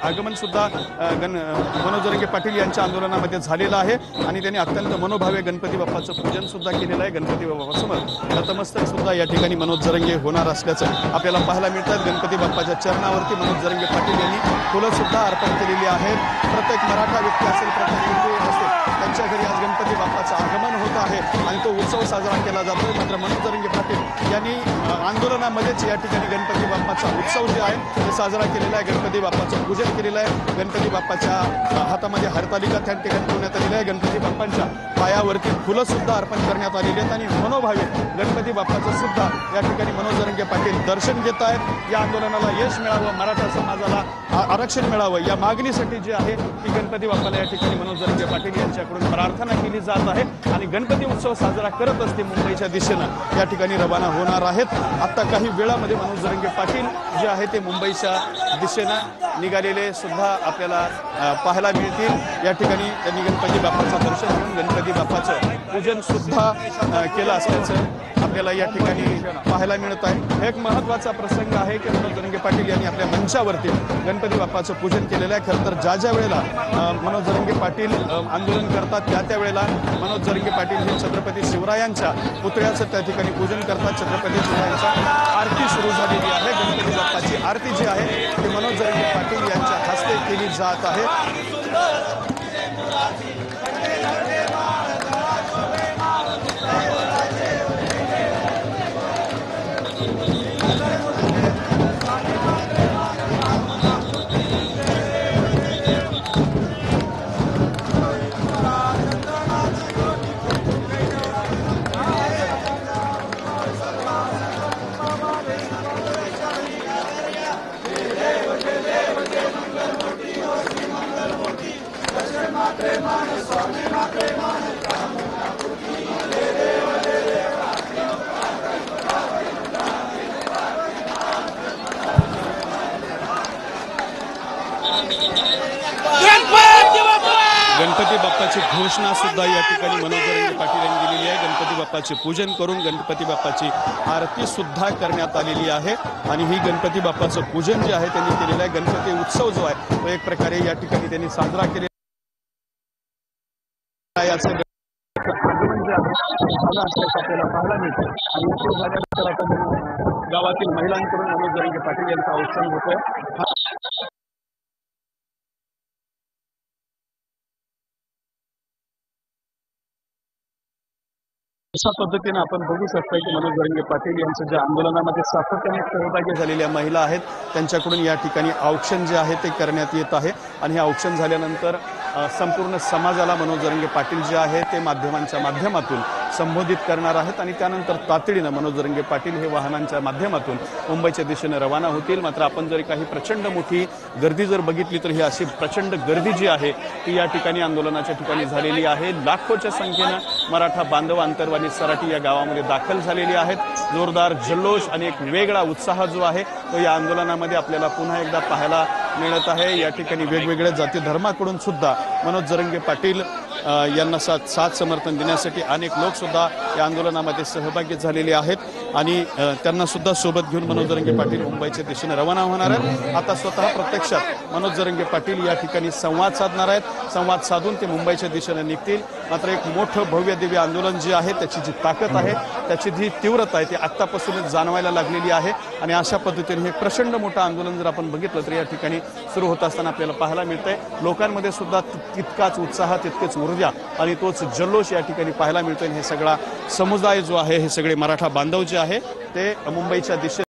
आगमन सुद्धा मनोज जरांगे पाटील यांच्या आंदोलनामध्ये झालेलं आहे आणि त्यांनी अत्यंत मनोभावे गणपती बाप्पाचं पूजन सुद्धा केलेलं आहे। गणपती बाप्पासमोर नतमस्तक सुद्धा या ठिकाणी मनोज जरांगे होणार असल्याचं आपल्याला पाहायला मिळतं। गणपती बाप्पाच्या चरणावरती मनोज जरांगे पाटील यांनी फुलं सुद्धा अर्पण केलेली आहेत। प्रत्येक मराठा व्यक्ती असेल, प्रत्येक हिंदू असेल, त्यांच्या घरी आज गणपती बाप्पाचं आगमन होत आहे आणि तो उत्सव साजरा केला जातो। मात्र मनोज जरांगे पाटील यांनी आंदोलनामध्येच या ठिकाणी गणपती बाप्पाचा उत्सव जे आहे ते साजरा केलेला आहे। गणपती बाप्पाचं पूजन केलेलं आहे। गणपती बाप्पाच्या हातामध्ये हरतालिका त्या ठिकाणी ठेवण्यात आलेली आहे। गणपती बाप्पांच्या पायावरती फुलं सुद्धा अर्पण करण्यात आलेली आहेत आणि मनोभावे गणपती बाप्पाचं सुद्धा या ठिकाणी मनोज जरांगे पाटील दर्शन घेत आहेत। या आंदोलनाला यश मिळावं, मराठा समाजाला आरक्षण मिळावं या मागणीसाठी जी आहे ती गणपती बाप्पाला या ठिकाणी मनोज जरांगे पाटील यांच्याकडून प्रार्थना केली जात आहे आणि गणपती उत्सव साजरा करत असते मुंबईच्या दिशेनं या ठिकाणी रवाना होणार आहेत। आता काही वेळामध्ये मनोज जरांगे पाटील जे आहे ते मुंबईच्या दिशेनं निघालेले सुद्धा आपल्याला पाहायला मिळतील। या ठिकाणी त्यांनी गणपती बाप्पाचं दर्शन घेऊन गणपती बाप्पाचं पूजन सुद्धा केलं असल्याचं आपल्याला या ठिकाणी पाहायला मिळत आहे। एक महत्त्वाचा प्रसंग आहे की मनोज जरांगे पाटील यांनी आपल्या मंचावरती गणपती बाप्पाचं पूजन केलेलं आहे। खरं तर ज्या वेळेला मनोज जरांगे पाटील आंदोलन करतात त्या वेळेला मनोज जरांगे पाटील हे छत्रपती शिवरायांच्या पुतळ्याचं त्या ठिकाणी पूजन करतात। छत्रपती शिवरायांच्या आरती सुरू झालेली आहे। गणपती बाप्पाची आरती जी आहे ती मनोज जरांगे पाटील यांच्या हस्ते केली जात आहे। गणपती बाप्पाची घोषणा सुद्धा या ठिकाणी मनोज जरांगे पाटील यांनी दिलेली आहे। गणपती बाप्पाचे पूजन करून गणपती बाप्पाची आरती सुद्धा करण्यात आलेली आहे आणि ही गणपती बाप्पाचं पूजन जे आहे त्यांनी केलेलं आहे। गणपती उत्सव जो आहे तो एक प्रकारे या ठिकाणी त्यांनी साजरा केलेला आहे। आगमन जे आहे झालं असल्याचं आपल्याला पाहायला मिळतं आणि उत्सव झाल्यानंतर आपण गावातील महिलांकडून मनोज जरांगे पाटील यांचा उत्सव होतोय। अशा पद्धतीने आपण बघू शकता की मनोज जरांगे पाटील यांच्या ज्या आंदोलनामध्ये सातत्याने सहभागी झालेल्या महिला आहेत त्यांच्याकडून या ठिकाणी औक्षण जे आहे ते करण्यात येत आहे आणि हे औक्षण झाल्यानंतर संपूर्ण समाजाला मनोज जरांगे पाटील जे आहे ते माध्यमांच्या माध्यमातून संबोधित करणार आहेत आणि त्यानंतर तातडीनं मनोज जरांगे पाटील हे वाहनांच्या माध्यमातून मुंबईच्या दिशेने रवाना होतील। मात्र आपण जर काही प्रचंड मोठी गर्दी जर बघितली तर ही अशी प्रचंड गर्दी जी आहे ती या ठिकाणी आंदोलनाच्या ठिकाणी झालेली आहे। लाखोच्या संख्येनं मराठा बांधव अंतरवाली सराटी या गावामध्ये दाखल झालेली आहेत। जोरदार जल्लोष आणि एक वेगळा उत्साह जो आहे तो या आंदोलनामध्ये आपल्याला पुन्हा एकदा पाहायला मिळत आहे। या ठिकाणी वेगवेगळ्या जाती धर्माकडून सुद्धा मनोज जरांगे पाटील यांना साथ समर्थन देण्यासाठी अनेक लोक सुद्धा या आंदोलनामध्ये सहभागी झालेले आहेत आणि त्यांना सुद्धा सोबत घेऊन मनोज जरांगे पाटील मुंबईच्या दिशेने रवाना होणार आहेत। आता स्वतः प्रत्यक्षात मनोज जरांगे पाटील या ठिकाणी संवाद साधणार आहेत। संवाद साधून ते मुंबईच्या दिशेने निघतील। मात्र एक मोठं भव्य दिव्य आंदोलन जे आहे त्याची जी ताकद आहे त्याची जी तीव्रता आहे ती आत्तापासूनच जाणवायला लागलेली आहे आणि अशा पद्धतीने हे प्रचंड मोठं आंदोलन जर आपण बघितलं तर या ठिकाणी सुरू होत असताना आपल्याला पाहायला मिळतंय लोकांमध्ये सुद्धा तितकाच उत्साह, तितकेच ऊर्जा आणि तोच जल्लोष या ठिकाणी पाहायला मिळतोय। हे सगळा समुदाय जो आहे, हे सगळे मराठा बांधव जे आहे ते मुंबईच्या दिशेने